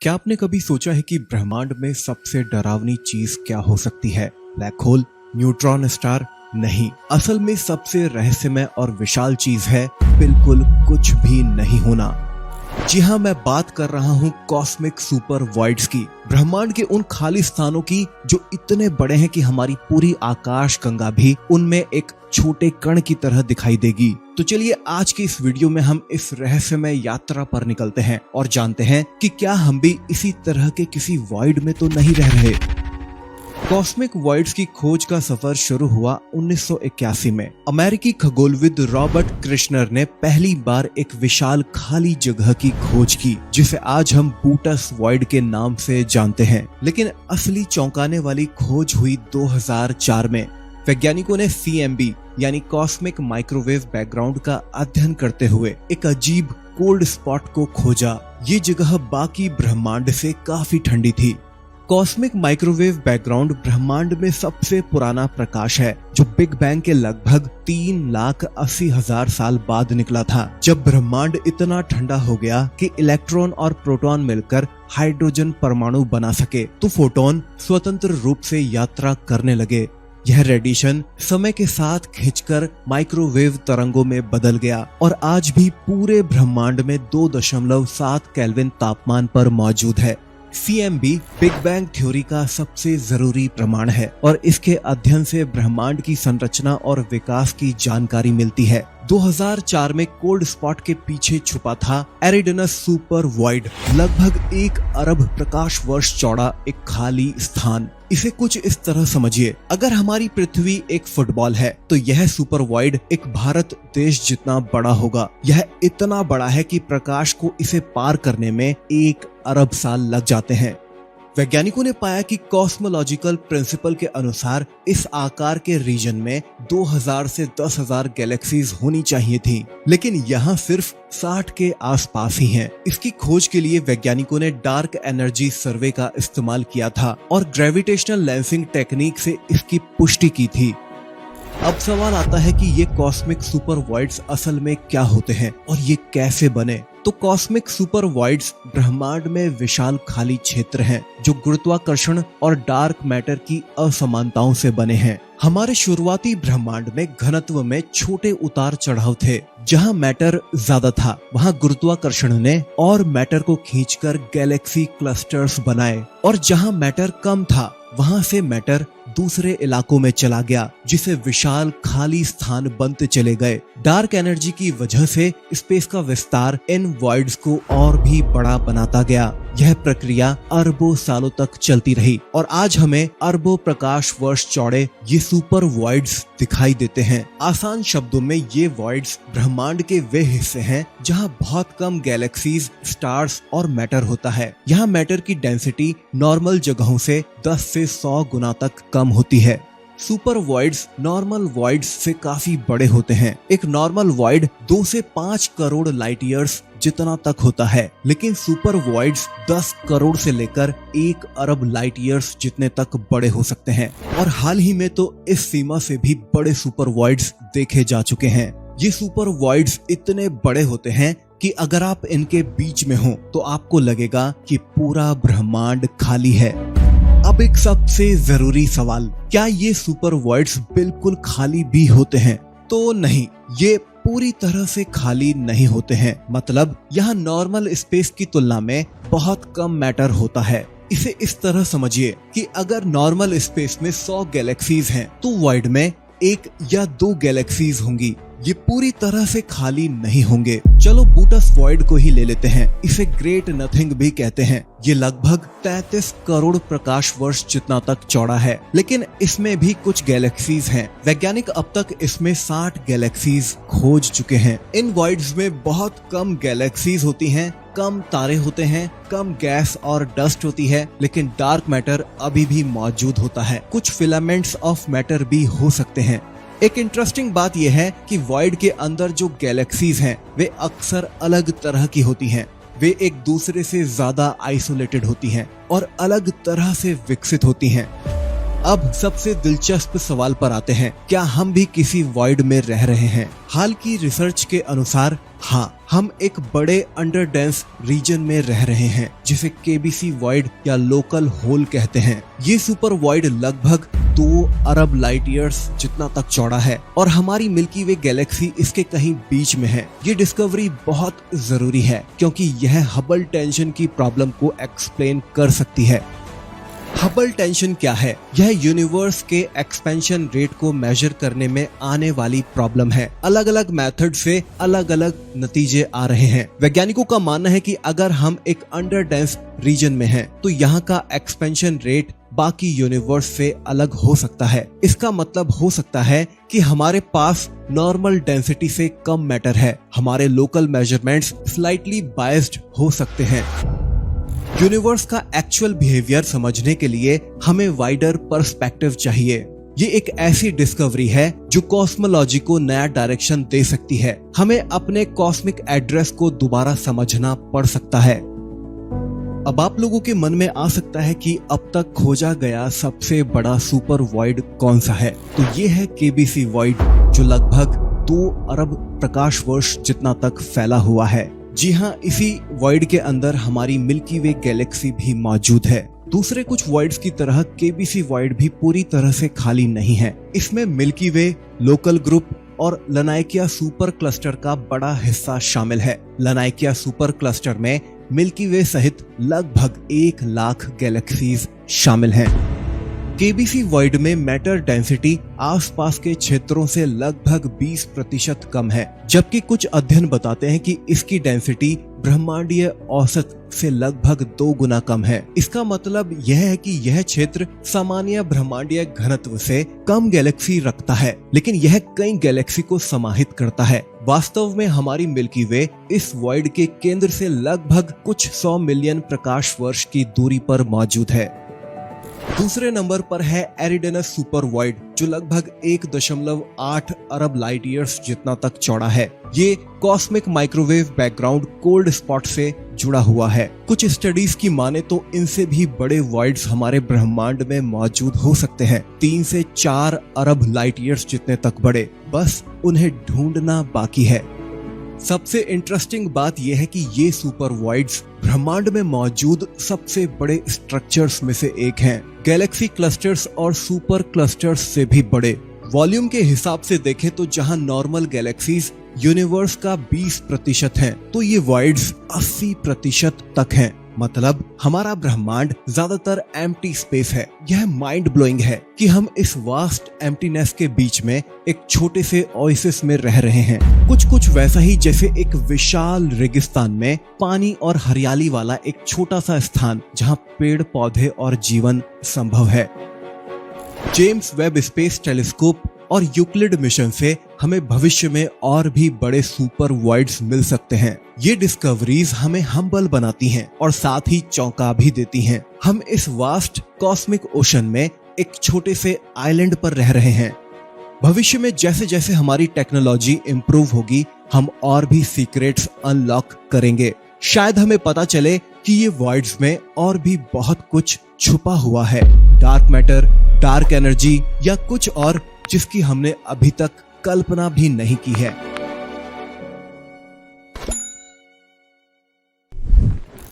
क्या आपने कभी सोचा है कि ब्रह्मांड में सबसे डरावनी चीज क्या हो सकती है? Black hole, neutron star? नहीं, असल में सबसे रहस्यमय और विशाल चीज है बिल्कुल कुछ भी नहीं होना। जी हाँ, मैं बात कर रहा हूँ कॉस्मिक सुपर वॉइड्स की, ब्रह्मांड के उन खाली स्थानों की जो इतने बड़े हैं कि हमारी पूरी आकाश गंगा भी उनमें एक छोटे कण की तरह दिखाई देगी। तो चलिए आज की इस वीडियो में हम इस रहस्यमय यात्रा पर निकलते हैं और जानते हैं कि क्या हम भी इसी तरह के किसी वॉइड में तो नहीं रह रहे। कॉस्मिक वॉइड्स की खोज का सफर शुरू हुआ 1981 में। अमेरिकी खगोलविद रॉबर्ट कृष्णर ने पहली बार एक विशाल खाली जगह की खोज की जिसे आज हम बूटस वॉइड के नाम से जानते हैं। लेकिन असली चौंकाने वाली खोज हुई 2004 में। वैज्ञानिकों ने CMB यानी कॉस्मिक माइक्रोवेव बैकग्राउंड का अध्ययन करते हुए एक अजीब कोल्ड स्पॉट को खोजा। ये जगह बाकी ब्रह्मांड से काफी ठंडी थी। कॉस्मिक माइक्रोवेव बैकग्राउंड ब्रह्मांड में सबसे पुराना प्रकाश है जो बिग बैंग के लगभग 3,80,000 साल बाद निकला था, जब ब्रह्मांड इतना ठंडा हो गया कि इलेक्ट्रॉन और प्रोटॉन मिलकर हाइड्रोजन परमाणु बना सके तो फोटोन स्वतंत्र रूप से यात्रा करने लगे। यह रेडिएशन समय के साथ खिंचकर माइक्रोवेव तरंगों में बदल गया और आज भी पूरे ब्रह्मांड में 2.7 केल्विन तापमान पर मौजूद है। CMB बिग बैंग थ्योरी का सबसे जरूरी प्रमाण है और इसके अध्ययन से ब्रह्मांड की संरचना और विकास की जानकारी मिलती है। 2004 में कोल्ड स्पॉट के पीछे छुपा था एरिडनस सुपर वॉइड, लगभग 1 अरब प्रकाश वर्ष चौड़ा एक खाली स्थान। इसे कुछ इस तरह समझिए, अगर हमारी पृथ्वी एक फुटबॉल है तो यह सुपर वॉइड एक भारत देश जितना बड़ा होगा। यह इतना बड़ा है कि प्रकाश को इसे पार करने में 1 अरब साल लग जाते हैं। वैज्ञानिकों ने पाया कि कॉस्मोलॉजिकल प्रिंसिपल के अनुसार इस आकार के रीजन में 2000 से 10,000 गैलेक्सीज होनी चाहिए थी, लेकिन यहाँ सिर्फ 60 के आसपास ही हैं। इसकी खोज के लिए वैज्ञानिकों ने डार्क एनर्जी सर्वे का इस्तेमाल किया था और ग्रेविटेशनल लेंसिंग टेक्निक से इसकी पुष्टि की थी। अब सवाल आता है कि ये कॉस्मिक सुपर वॉइड्स असल में क्या होते हैं और ये कैसे बने। तो कॉस्मिक सुपर वॉइड्स ब्रह्मांड में विशाल खाली क्षेत्र हैं जो गुरुत्वाकर्षण और डार्क मैटर की असमानताओं से बने हैं। हमारे शुरुआती ब्रह्मांड में घनत्व में छोटे उतार चढ़ाव थे। जहां मैटर ज्यादा था वहां गुरुत्वाकर्षण ने और मैटर को खींचकर गैलेक्सी क्लस्टर्स बनाए, और जहां मैटर कम था वहां से मैटर दूसरे इलाकों में चला गया जिसे विशाल खाली स्थान बनते चले गए। डार्क एनर्जी की वजह से स्पेस का विस्तार इन वॉइड्स को और भी बड़ा बनाता गया। यह प्रक्रिया अरबों सालों तक चलती रही और आज हमें अरबों प्रकाश वर्ष चौड़े ये सुपर वॉइड्स दिखाई देते हैं। आसान शब्दों में ये वॉइड्स ब्रह्मांड के वे हिस्से हैं जहां बहुत कम गैलेक्सीज, स्टार्स और मैटर होता है। यहाँ मैटर की डेंसिटी नॉर्मल जगहों से 10 से 100 गुना तक कम होती है। सुपर वॉइड्स नॉर्मल वॉइड्स से काफी बड़े होते हैं। एक नॉर्मल वॉइड 2 से 5 करोड़ लाइट ईयर्स जितना तक होता है, लेकिन सुपर वॉइड्स 10 करोड़ से लेकर 1 अरब लाइट ईयर्स जितने तक बड़े हो सकते हैं। और हाल ही में तो इस सीमा से भी बड़े सुपर वॉइड्स देखे जा चुके हैं। ये सुपर वॉइड्स इतने बड़े होते हैं कि अगर आप इनके बीच में हो तो आपको लगेगा कि पूरा ब्रह्मांड खाली है। अब एक सबसे जरूरी सवाल, क्या ये सुपर वॉइड्स बिल्कुल खाली भी होते हैं? तो नहीं, ये पूरी तरह से खाली नहीं होते हैं। मतलब यहाँ नॉर्मल स्पेस की तुलना में बहुत कम मैटर होता है। इसे इस तरह समझिए कि अगर नॉर्मल स्पेस में 100 गैलेक्सीज हैं तो वॉइड में 1 या 2 गैलेक्सीज होंगी। ये पूरी तरह से खाली नहीं होंगे। चलो बूटस वॉइड को ही ले लेते हैं। इसे ग्रेट नथिंग भी कहते हैं। ये लगभग 33 करोड़ प्रकाश वर्ष जितना तक चौड़ा है, लेकिन इसमें भी कुछ गैलेक्सीज हैं। वैज्ञानिक अब तक इसमें 60 गैलेक्सीज खोज चुके हैं। इन वॉइड्स में बहुत कम गैलेक्सीज होती हैं, कम तारे होते हैं, कम गैस और डस्ट होती है, लेकिन डार्क मैटर अभी भी मौजूद होता है। कुछ फिलामेंट्स ऑफ मैटर भी हो सकते हैं। एक इंटरेस्टिंग बात यह है कि वॉइड के अंदर जो गैलेक्सीज हैं वे अक्सर अलग तरह की होती हैं। वे एक दूसरे से ज्यादा आइसोलेटेड होती हैं और अलग तरह से विकसित होती हैं। अब सबसे दिलचस्प सवाल पर आते हैं, क्या हम भी किसी वॉइड में रह रहे हैं? हाल की रिसर्च के अनुसार हाँ, हम एक बड़े अंडर डेंस रीजन में रह रहे हैं जिसे केबीसी वॉइड या लोकल होल कहते हैं। ये सुपर वॉइड लगभग 2 अरब लाइट ईयर्स जितना तक चौड़ा है और हमारी मिल्की वे गैलेक्सी इसके कहीं बीच में है। ये डिस्कवरी बहुत जरूरी है क्योंकि यह हबल टेंशन की प्रॉब्लम को एक्सप्लेन कर सकती है। हबल टेंशन क्या है? यह यूनिवर्स के एक्सपेंशन रेट को मेजर करने में आने वाली प्रॉब्लम है। अलग अलग मेथड से अलग अलग नतीजे आ रहे हैं। वैज्ञानिकों का मानना है कि अगर हम एक अंडर डेंस रीजन में हैं, तो यहाँ का एक्सपेंशन रेट बाकी यूनिवर्स से अलग हो सकता है। इसका मतलब हो सकता है कि हमारे पास नॉर्मल डेंसिटी से कम मैटर है। हमारे लोकल मेजरमेंट्स स्लाइटली बायस्ड हो सकते हैं। यूनिवर्स का एक्चुअल बिहेवियर समझने के लिए हमें वाइडर पर्सपेक्टिव चाहिए। ये एक ऐसी डिस्कवरी है जो कॉस्मोलॉजी को नया डायरेक्शन दे सकती है। हमें अपने कॉस्मिक एड्रेस को दोबारा समझना पड़ सकता है। अब आप लोगों के मन में आ सकता है कि अब तक खोजा गया सबसे बड़ा सुपर वॉइड कौन सा है? तो ये है केबीसी वॉइड, जो लगभग 2 अरब प्रकाश वर्ष जितना तक फैला हुआ है। जी हाँ, इसी वॉइड के अंदर हमारी मिल्की वे गैलेक्सी भी मौजूद है। दूसरे कुछ वॉइड्स की तरह केबीसी वॉइड भी पूरी तरह से खाली नहीं है। इसमें मिल्की वे, लोकल ग्रुप और लनाइकिया सुपर क्लस्टर का बड़ा हिस्सा शामिल है। लनाइकिया सुपर क्लस्टर में मिल्की वे सहित लगभग 1 लाख गैलेक्सीज शामिल हैं। केबीसी वॉइड में मैटर डेंसिटी आसपास के क्षेत्रों से लगभग 20% कम है, जबकि कुछ अध्ययन बताते हैं कि इसकी डेंसिटी ब्रह्मांडीय औसत से लगभग 2 गुना कम है। इसका मतलब यह है कि यह क्षेत्र सामान्य ब्रह्मांडीय घनत्व से कम गैलेक्सी रखता है, लेकिन यह कई गैलेक्सी को समाहित करता है। वास्तव में हमारी मिल्की वे इस वॉइड के केंद्र से लगभग कुछ 100 मिलियन प्रकाश वर्ष की दूरी पर मौजूद है। दूसरे नंबर पर है एरिडेनस सुपर वॉइड, जो लगभग 1.8 अरब लाइट ईयर्स जितना तक चौड़ा है। ये cosmic microwave background cold spot से जुड़ा हुआ है। कुछ स्टडीज की माने तो इनसे भी बड़े वॉइड्स हमारे ब्रह्मांड में मौजूद हो सकते हैं, 3 से 4 अरब लाइट ईयर्स जितने तक बड़े। बस उन्हें ढूंढना बाकी है। सबसे इंटरेस्टिंग बात यह है कि ये सुपर वॉइड्स ब्रह्मांड में मौजूद सबसे बड़े स्ट्रक्चर्स में से एक हैं। गैलेक्सी क्लस्टर्स और सुपर क्लस्टर्स से भी बड़े। वॉल्यूम के हिसाब से देखें तो जहां नॉर्मल गैलेक्सीज यूनिवर्स का 20% हैं, तो ये वॉइड्स 80% तक हैं। मतलब हमारा ब्रह्मांड ज्यादातर एम्प्टी स्पेस है। यह माइंड ब्लोइंग है कि हम इस वास्ट एम्प्टीनेस के बीच में एक छोटे से ओएसिस में रह रहे हैं। कुछ वैसा ही जैसे एक विशाल रेगिस्तान में पानी और हरियाली वाला एक छोटा सा स्थान जहां पेड़ पौधे और जीवन संभव है। जेम्स वेब स्पेस टेलीस्कोप और यूक्लिड मिशन से हमें भविष्य में और भी बड़े सुपर वॉइड्स मिल सकते हैं। ये डिस्कवरीज हमें हम्बल बनाती हैं और साथ ही चौंका भी देती हैं। हम इस वास्ट कॉस्मिक ओशन में एक छोटे से आइलैंड पर रह रहे हैं। भविष्य में जैसे जैसे हमारी टेक्नोलॉजी इम्प्रूव होगी, हम और भी सीक्रेट्स अनलॉक करेंगे। शायद हमें पता चले कि ये वॉइड्स में और भी बहुत कुछ छुपा हुआ है। डार्क मैटर, डार्क एनर्जी या कुछ और जिसकी हमने अभी तक कल्पना भी नहीं की है।